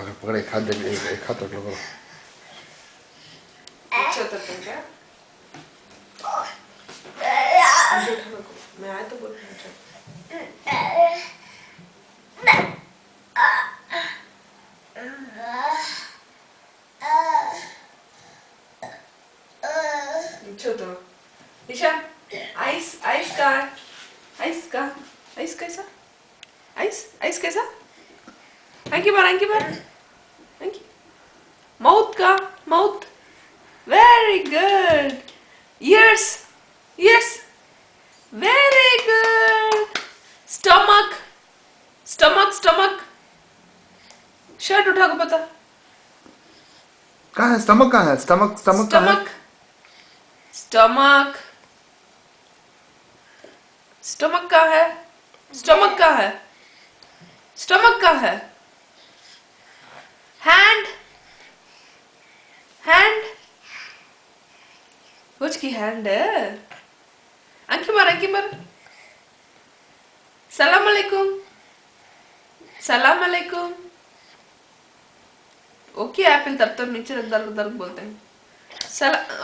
पकड़ पकड़ एक हाथ दे एक हाथ रख लो करो अच्छा तक क्या मैं आया तो बोल तो ईशान आइस आइस का आइस का आइस कैसा आइस आइस कैसा अंकी बार माउथ का mouth very good ears ears very good stomach stomach stomach shirt उठा को पता कहाँ है स्टमक कहाँ है स्टमक स्टमक कहाँ है स्टमक स्टमक कहाँ है स्टमक कहाँ है स्टमक कहाँ है हैंड हैंड कुछ की हैंड है अंकी मार सलाम अलैकुम ओके एप्पल तब तक नीचे दर्द दर्द बोलते हैं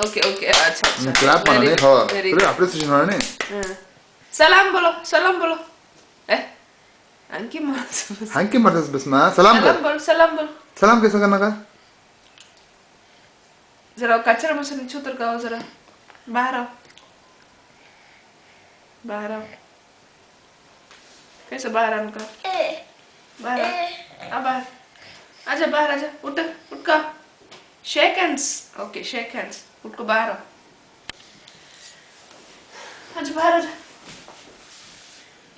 ओके ओके अच्छा क्लैप मारने हो फिर अप्रिसिएशन मारने सलाम बोलो अंकी मार बस मैं सलाम कर सलाम कैसे करना का जरा कचरा में से नीचे उतर का जरा बाहर आओ कैसे बाहर आने का बाहर आ बाहर आजा बाहर आजा उठ का shake hands okay shake hands उठ को बाहर आओ आजा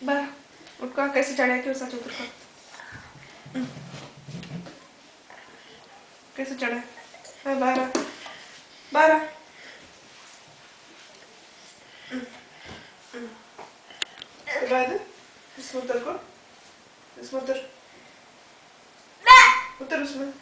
बाहर उठ का कैसे चढ़ा क्यों सच उतर का कैसे चढ़ा बाहर इसमें उतर को इसमें उतर उसमें